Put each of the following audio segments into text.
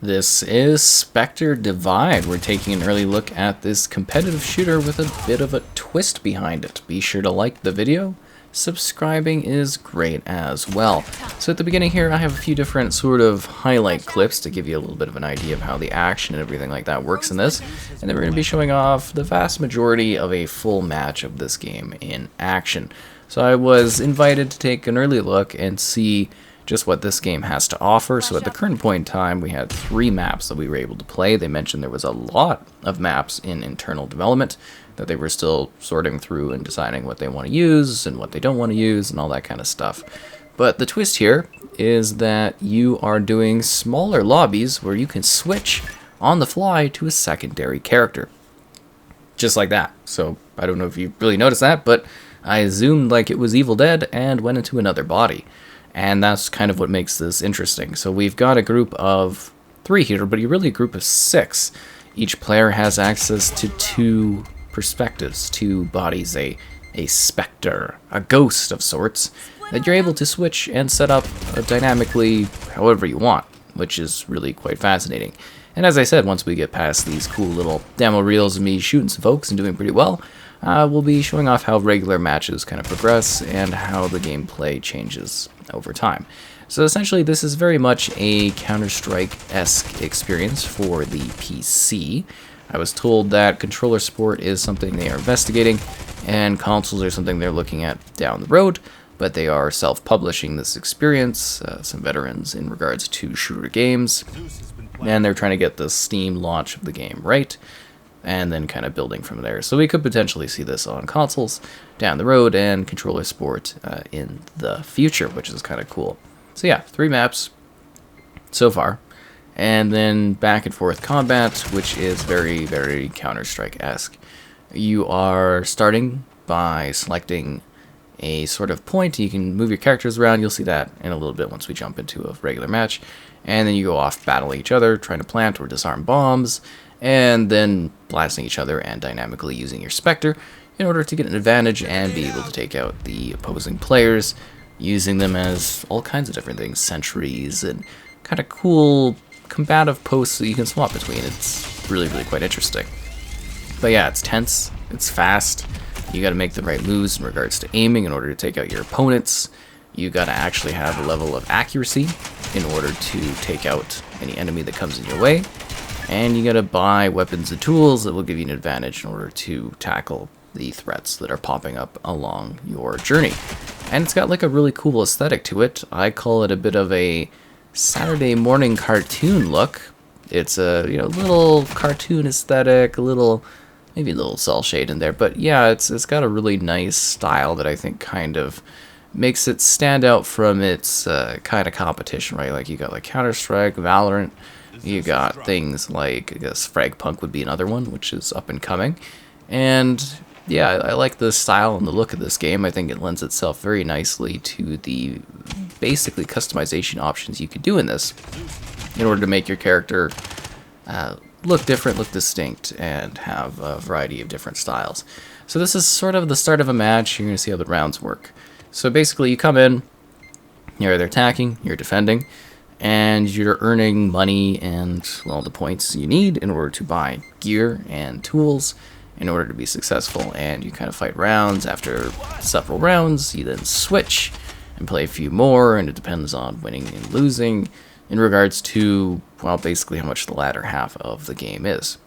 This is Spectre Divide. We're taking an early look at this competitive shooter with a bit of a twist behind it. Be sure to like the video. Subscribing is great as well. So at the beginning here, I have a few different sort of highlight clips to give you a little bit of an idea of how the action and everything like that works in this. And then we're going to be showing off the vast majority of a full match of this game in action. So I was invited to take an early look and see just what this game has to offer. So at the current point in time, we had 3 maps that we were able to play. They mentioned there was a lot of maps in internal development that they were still sorting through and deciding what they want to use and what they don't want to use and all that kind of stuff. But the twist here is that you are doing smaller lobbies where you can switch on the fly to a secondary character. Just like that. So I don't know if you really noticed that, but I zoomed like it was Evil Dead and went into another body. And that's kind of what makes this interesting. So we've got a group of 3 here, but you're really a group of 6. Each player has access to 2 perspectives, 2 bodies, a specter, a ghost of sorts, that you're able to switch and set up dynamically however you want, which is really quite fascinating. And as I said, once we get past these cool little demo reels of me shooting some folks and doing pretty well, we'll be showing off how regular matches kind of progress and how the gameplay changes over time. So essentially this is very much a Counter-Strike-esque experience for the PC. I was told that controller support is something they are investigating and consoles are something they're looking at down the road, but they are self-publishing this experience, some veterans in regards to shooter games, and they're trying to get the Steam launch of the game right, and then kind of building from there. So we could potentially see this on consoles down the road and controller support in the future, which is kind of cool. So yeah, 3 maps so far, and then back and forth combat, which is very, very Counter-Strike-esque. You are starting by selecting a sort of point. You can move your characters around. You'll see that in a little bit once we jump into a regular match. And then you go off battling each other, trying to plant or disarm bombs, and then blasting each other and dynamically using your Spectre in order to get an advantage and be able to take out the opposing players, using them as all kinds of different things, sentries and kind of cool combative posts that you can swap between. It's really, really quite interesting. But yeah, it's tense, it's fast, you gotta make the right moves in regards to aiming in order to take out your opponents. You gotta actually have a level of accuracy in order to take out any enemy that comes in your way. And you gotta buy weapons and tools that will give you an advantage in order to tackle the threats that are popping up along your journey. And it's got like a really cool aesthetic to it. I call it a bit of a Saturday morning cartoon look. It's a little cartoon aesthetic, maybe a little cell shade in there, but yeah, it's got a really nice style that I think kind of makes it stand out from its kind of competition, right? Like you got like Counter-Strike, Valorant. You got things like, I guess, Fragpunk would be another one, which is up and coming. And yeah, I like the style and the look of this game. I think it lends itself very nicely to the basically customization options you could do in this in order to make your character look different, look distinct, and have a variety of different styles. So this is sort of the start of a match. You're going to see how the rounds work. So basically you come in, you're either attacking, you're defending, and you're earning money and, well, the points you need in order to buy gear and tools in order to be successful. And you kind of fight rounds. After several rounds, you then switch and play a few more, and it depends on winning and losing in regards to, well, basically how much the latter half of the game is.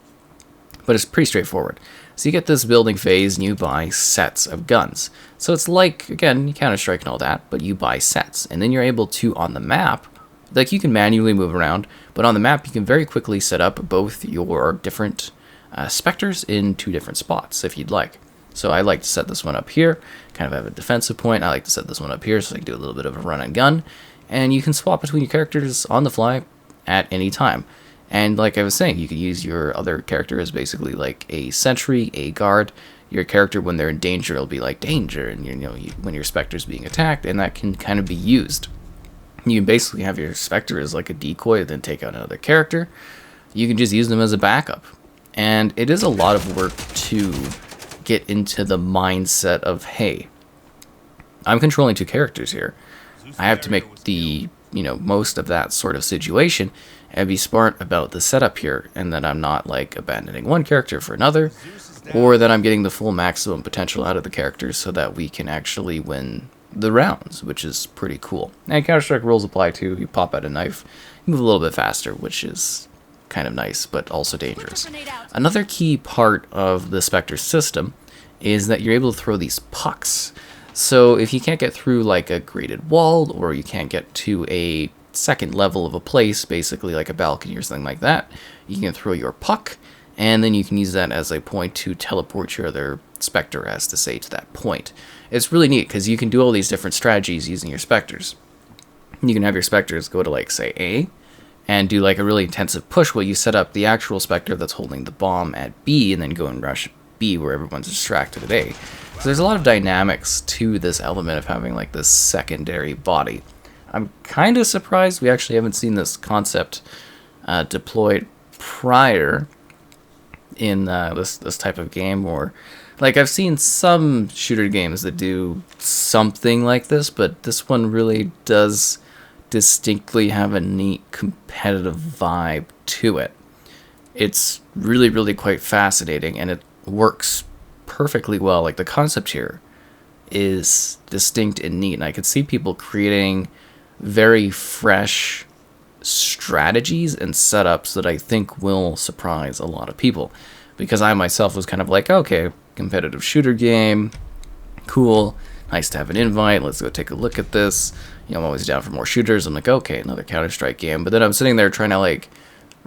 But it's pretty straightforward. So you get this building phase and you buy sets of guns. So it's like, again, Counter-Strike and all that, but you buy sets. And then you're able to, on the map, like you can manually move around, but on the map you can very quickly set up both your different specters in 2 different spots if you'd like. So I like to set this one up here, kind of have a defensive point. I like to set this one up here so I can do a little bit of a run and gun. And you can swap between your characters on the fly at any time. And like I was saying, you can use your other character as basically like a sentry, a guard. Your character, when they're in danger, it'll be like danger, and when your Spectre's being attacked, and that can kind of be used. You can basically have your Spectre as like a decoy, then take out another character. You can just use them as a backup. And it is a lot of work to get into the mindset of, hey, I'm controlling 2 characters here. I have to make the most of that sort of situation, and be smart about the setup here, and that I'm not like abandoning one character for another, or that I'm getting the full maximum potential out of the characters so that we can actually win the rounds, which is pretty cool. And Counter-Strike rules apply too. You pop out a knife, you move a little bit faster, which is kind of nice, but also dangerous. Another key part of the Spectre system is that you're able to throw these pucks. So if you can't get through like a graded wall, or you can't get to a second level of a place, basically like a balcony or something like that, you can throw your puck, and then you can use that as a point to teleport your other Spectre, as to say, to that point. It's really neat because you can do all these different strategies using your Spectres. You can have your Spectres go to, like, say, A, and do like a really intensive push while you set up the actual Spectre that's holding the bomb at B, and then go and rush B where everyone's distracted at A. So there's a lot of dynamics to this element of having like this secondary body. I'm kind of surprised we actually haven't seen this concept deployed prior in this type of game, or like I've seen some shooter games that do something like this, but this one really does distinctly have a neat competitive vibe to it. It's really, really quite fascinating, and it works perfectly well. Like the concept here is distinct and neat, and I could see people creating very fresh strategies and setups that I think will surprise a lot of people, because I myself was kind of like, okay, competitive shooter game, cool, nice to have an invite, let's go take a look at this. You know, I'm always down for more shooters. I'm like, okay, another Counter-Strike game. But then I'm sitting there trying to like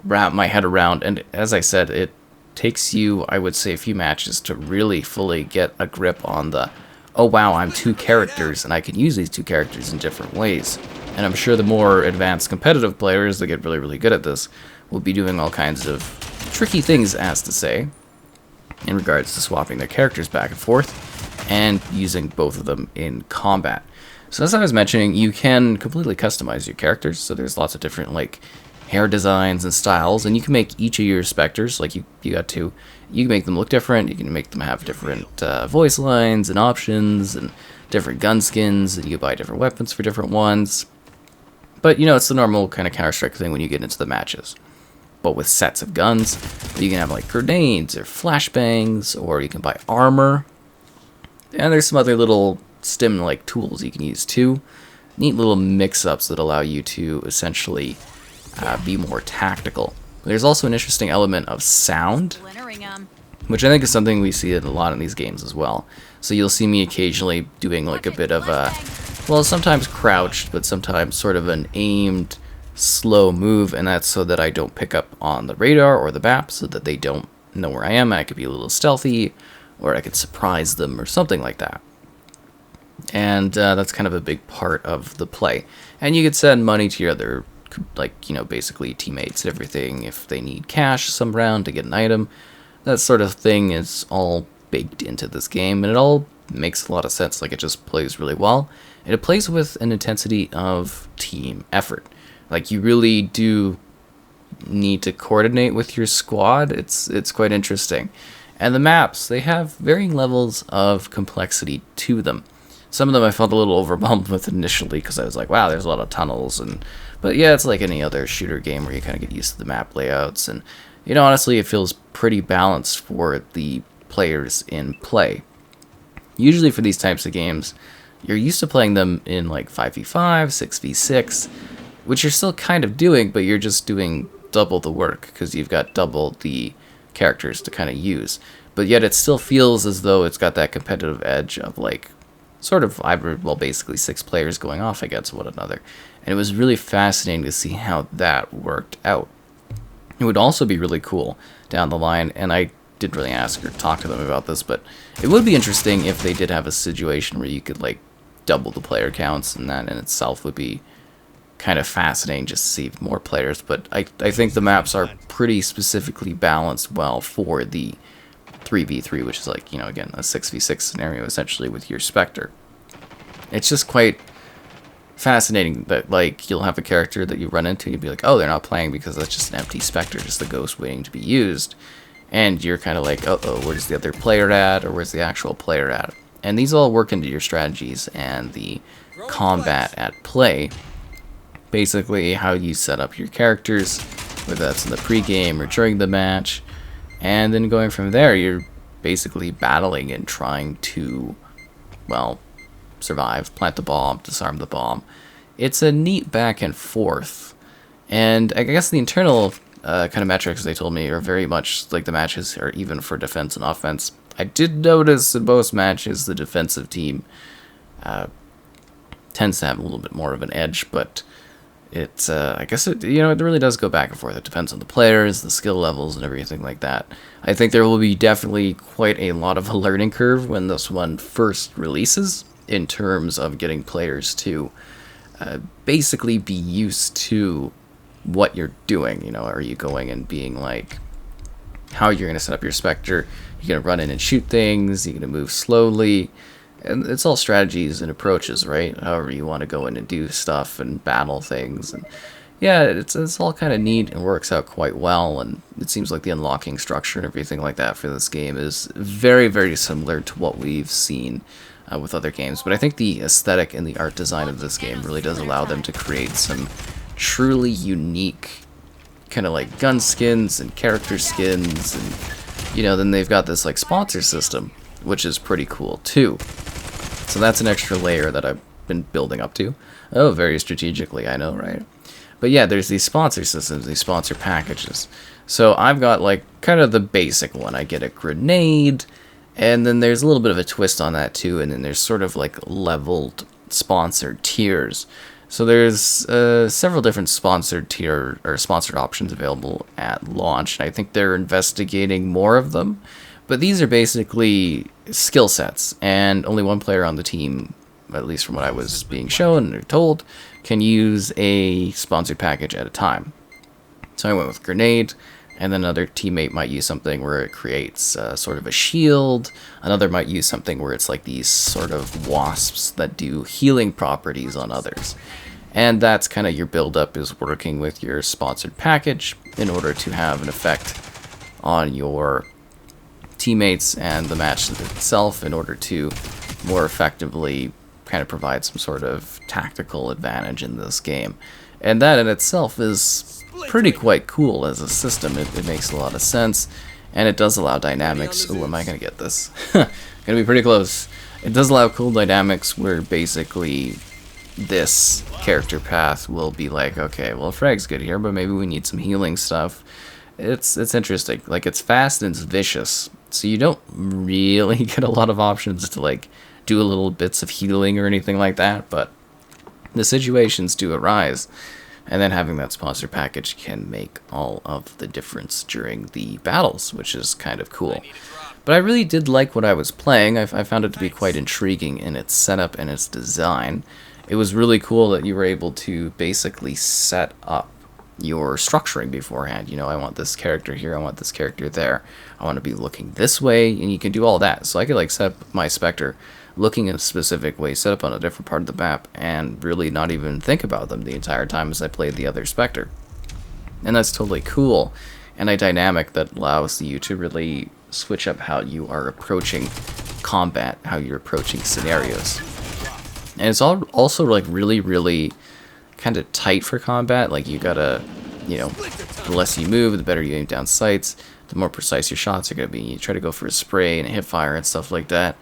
wrap my head around, and as I said, it takes you, I would say, a few matches to really fully get a grip on the, oh wow, I'm two characters and I can use these two characters in different ways. And I'm sure the more advanced competitive players that get really, really good at this will be doing all kinds of tricky things, as to say, in regards to swapping their characters back and forth and using both of them in combat. So as I was mentioning, you can completely customize your characters. So there's lots of different like hair designs and styles, and you can make each of your Spectres, like you got two, you can make them look different, you can make them have different voice lines and options and different gun skins, and you can buy different weapons for different ones. But you know, it's the normal kind of Counter-Strike thing when you get into the matches. But with sets of guns, you can have like grenades or flashbangs, or you can buy armor. And there's some other little stim-like tools you can use too. Neat little mix-ups that allow you to essentially be more tactical. There's also an interesting element of sound, which I think is something we see a lot in these games as well. So you'll see me occasionally doing like a bit of a, well, sometimes crouched, but sometimes sort of an aimed slow move, and that's so that I don't pick up on the radar or the map, so that they don't know where I am, and I could be a little stealthy, or I could surprise them or something like that. And that's kind of a big part of the play. And you could send money to your other, like, you know, basically teammates and everything if they need cash some round to get an item. That sort of thing is all baked into this game, and it all makes a lot of sense. Like, it just plays really well, and it plays with an intensity of team effort. Like, you really do need to coordinate with your squad. It's quite interesting. And the maps, they have varying levels of complexity to them. Some of them I felt a little overwhelmed with initially, because I was like, wow, there's a lot of tunnels. But yeah, it's like any other shooter game where you kind of get used to the map layouts. And, you know, honestly, it feels pretty balanced for the players in play. Usually for these types of games, you're used to playing them in like 5v5, 6v6, which you're still kind of doing, but you're just doing double the work because you've got double the characters to kind of use. But yet it still feels as though it's got that competitive edge of like sort of basically 6 players going off against one another. And it was really fascinating to see how that worked out. It would also be really cool down the line, and I didn't really ask or talk to them about this, but it would be interesting if they did have a situation where you could like double the player counts, and that in itself would be kind of fascinating just to see more players. But I think the maps are pretty specifically balanced well for the 3v3, which is like, you know, again, a 6v6 scenario essentially with your Spectre. It's just quite fascinating that like you'll have a character that you run into and you'll be like, oh, they're not playing because that's just an empty Spectre, just a ghost waiting to be used. And you're kind of like, uh-oh, where's the other player at, or where's the actual player at? And these all work into your strategies and the combat at play. Basically, how you set up your characters whether that's in the pregame or during the match. And then going from there, you're basically battling and trying to, well, survive, plant the bomb, disarm the bomb. It's a neat back and forth. And I guess the internal kind of metrics they told me are very much like the matches are even for defense and offense. I did notice in most matches the defensive team tends to have a little bit more of an edge, but it's I guess it really does go back and forth. It depends on the players, the skill levels, and everything like that. I think there will be definitely quite a lot of a learning curve when this one first releases, in terms of getting players to basically be used to what you're doing. You know, are you going and being like, how you're going to set up your Spectre? You're going to run in and shoot things, you're going to move slowly, and it's all strategies and approaches, right? However you want to go in and do stuff and battle things. And yeah, it's all kind of neat and works out quite well, and it seems like the unlocking structure and everything like that for this game is very, very similar to what we've seen with other games. But I think the aesthetic and the art design of this game really does allow them to create some truly unique kind of like gun skins and character skins, and you know, then they've got this like sponsor system, which is pretty cool too. So that's an extra layer that I've been building up to. Oh, very strategically, I know, right? But yeah, there's these sponsor systems, these sponsor packages. So I've got like kind of the basic one. I get a grenade, and then there's a little bit of a twist on that too, and then there's sort of like leveled sponsored tiers. So there's several different sponsored tier or sponsored options available at launch, and I think they're investigating more of them. But these are basically skill sets, and only one player on the team, at least from what I was being shown or told, can use a sponsored package at a time. So I went with grenade, and then another teammate might use something where it creates sort of a shield. Another might use something where it's like these sort of wasps that do healing properties on others. And that's kind of your build-up, is working with your sponsored package in order to have an effect on your teammates and the match itself, in order to more effectively kind of provide some sort of tactical advantage in this game. And that in itself is pretty quite cool as a system. It makes a lot of sense, and it does allow dynamics. Oh, am I gonna get this? Gonna be pretty close. It does allow cool dynamics where basically this character path will be like, okay, well, Frag's good here, but maybe we need some healing stuff. It's interesting. Like, it's fast and it's vicious, so you don't really get a lot of options to like do a little bits of healing or anything like that, but the situations do arise. And then having that sponsor package can make all of the difference during the battles, which is kind of cool. But I really did like what I was playing. I found it to be quite intriguing in its setup and its design. It was really cool that you were able to basically set up your structuring beforehand. You know, I want this character here, I want this character there, I want to be looking this way, and you can do all that. So I could like set up my Spectre looking in a specific way, set up on a different part of the map, and really not even think about them the entire time as I played the other Spectre. And that's totally cool, and a dynamic that allows you to really switch up how you are approaching combat, how you're approaching scenarios. And it's also like really kind of tight for combat. Like, you gotta, you know, the less you move, the better you aim down sights, the more precise your shots are gonna be. You try to go for a spray and a hip fire and stuff like that,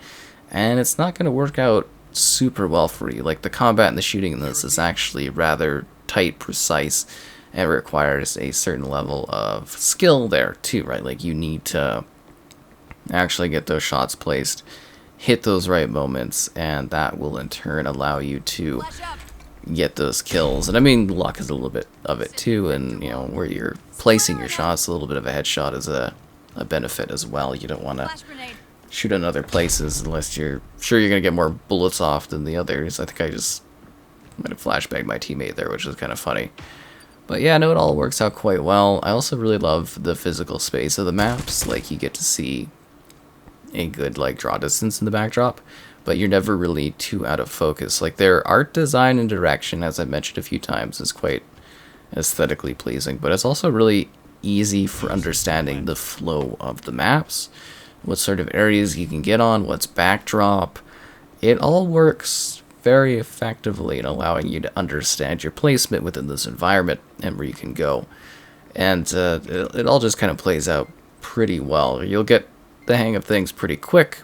and it's not going to work out super well for you. Like, the combat and the shooting in this is actually rather tight, precise, and it requires a certain level of skill there too, right? Like, you need to actually get those shots placed, hit those right moments, and that will in turn allow you to get those kills. And I mean, luck is a little bit of it too, and you know, where you're placing your shots, a little bit of a headshot is a benefit as well. You don't want to shoot in other places unless you're sure you're gonna get more bullets off than the others. I think I just might have flashbanged my teammate there, which was kind of funny. But yeah, no, it all works out quite well. I also really love the physical space of the maps. Like, you get to see a good like draw distance in the backdrop, but you're never really too out of focus. Like, their art design and direction, as I've mentioned a few times, is quite aesthetically pleasing, but it's also really easy for understanding the flow of the maps, what sort of areas you can get on, what's backdrop. It all works very effectively in allowing you to understand your placement within this environment and where you can go. And it all just kind of plays out pretty well. You'll get the hang of things pretty quick,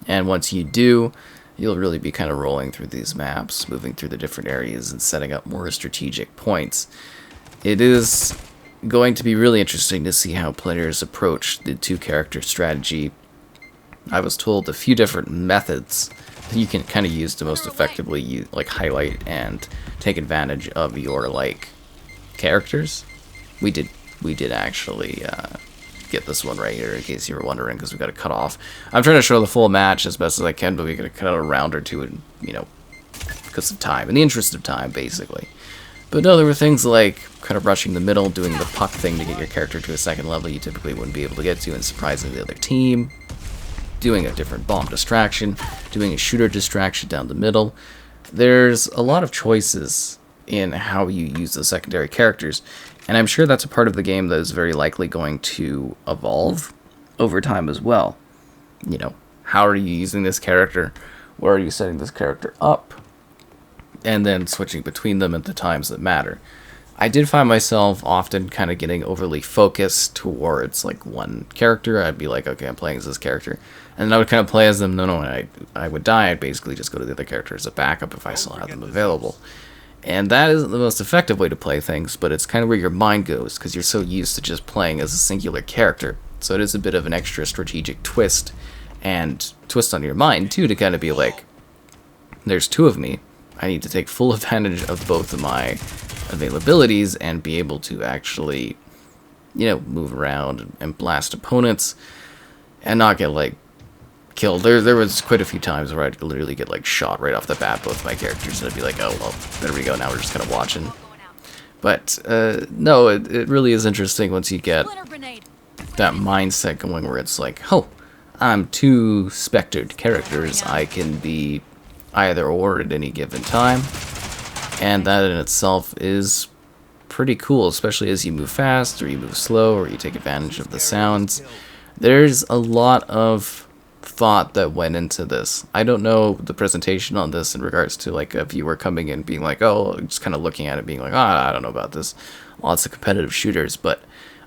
and once you do, you'll really be kind of rolling through these maps, moving through the different areas and setting up more strategic points. It is going to be really interesting to see how players approach the two-character strategy. I was told a few different methods that you can kind of use to most effectively highlight and take advantage of your characters. We did actually get this one right here, in case you were wondering, because we got to cut off. I'm trying to show the full match as best as I can, but we got to cut out a round or two, and because of time, in the interest of time, basically. But no, there were things like kind of rushing the middle, doing the puck thing to get your character to a second level you typically wouldn't be able to get to, and surprising the other team. Doing a different bomb distraction, doing a shooter distraction down the middle. There's a lot of choices in how you use the secondary characters, and I'm sure that's a part of the game that is very likely going to evolve over time as well. How are you using this character? Where are you setting this character up? And then switching between them at the times that matter. I did find myself often kind of getting overly focused towards one character. I'd be like, okay, I'm playing as this character. And then I would kind of play as them. I would die. I'd basically just go to the other character as a backup if I still had them available. And that isn't the most effective way to play things, but it's kind of where your mind goes, because you're so used to just playing as a singular character. So it is a bit of an extra strategic twist, and twist on your mind, too, to kind of be like, there's two of me. I need to take full advantage of both of my availabilities and be able to actually, move around and blast opponents and not get, killed. There was quite a few times where I'd literally get shot right off the bat, both my characters, and I'd be like, oh well, there we go, now we're just kind of watching. But no, it really is interesting once you get that mindset going where it's like, oh, I'm two spectered characters, I can be either or at any given time, and that in itself is pretty cool, especially as you move fast or you move slow or you take advantage of the sounds. There's a lot of thought that went into this. I don't know the presentation on this in regards to a viewer coming in being like, oh, just kind of looking at it being like, oh, I don't know about this. Lots of competitive shooters, but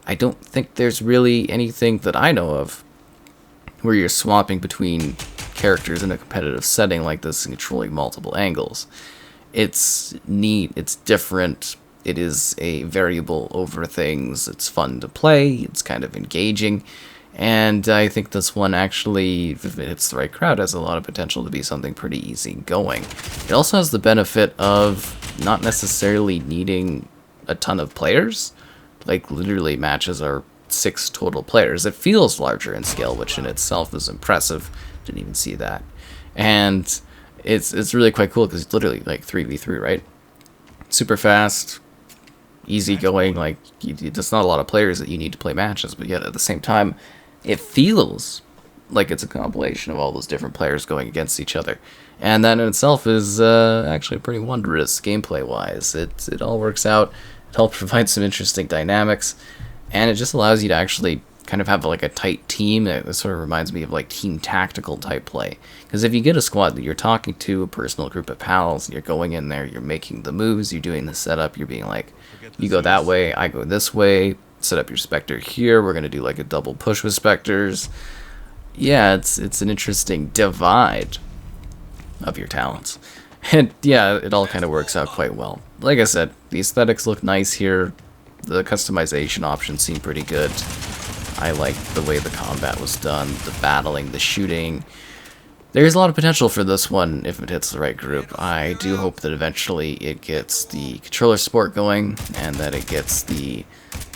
I don't think there's really anything that I know of where you're swapping between characters in a competitive setting like this and controlling multiple angles. It's neat, it's different, it is a variable over things, it's fun to play, it's kind of engaging. And I think this one actually, if it hits the right crowd, has a lot of potential to be something pretty easy going. It also has the benefit of not necessarily needing a ton of players. Literally matches are 6 total players. It feels larger in scale, which in itself is impressive. Didn't even see that. And it's really quite cool because it's literally 3v3, right? Super fast, easy going. There's not a lot of players that you need to play matches, but yet at the same time, it feels like it's a compilation of all those different players going against each other. And that in itself is actually pretty wondrous gameplay-wise. It all works out. It helps provide some interesting dynamics. And it just allows you to actually kind of have a tight team. It sort of reminds me of team tactical type play. Because if you get a squad that you're talking to, a personal group of pals, you're going in there, you're making the moves, you're doing the setup, you're being like, you go that way, I go this way, set up your Spectre here, we're going to do a double push with Spectres. Yeah, it's an interesting divide of your talents. And yeah, it all kind of works out quite well. Like I said, the aesthetics look nice here, the customization options seem pretty good. I like the way the combat was done, the battling, the shooting. There's a lot of potential for this one if it hits the right group. I do hope that eventually it gets the controller support going, and that it gets the,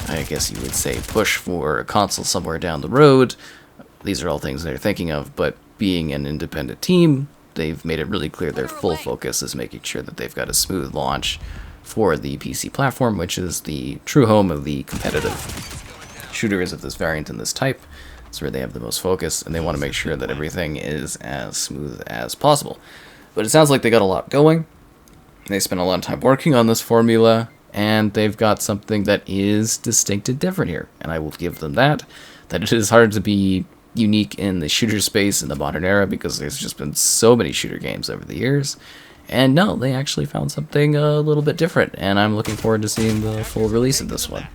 I guess you would say, push for a console somewhere down the road. These are all things they're thinking of, but being an independent team, they've made it really clear their full focus is making sure that they've got a smooth launch for the PC platform, which is the true home of the competitive shooters of this variant and this type. It's where they have the most focus, and they want to make sure that everything is as smooth as possible. But it sounds like they got a lot going. They spent a lot of time working on this formula, and they've got something that is distinct and different here. And I will give them that it is hard to be unique in the shooter space in the modern era, because there's just been so many shooter games over the years. And no, they actually found something a little bit different, and I'm looking forward to seeing the full release of this one.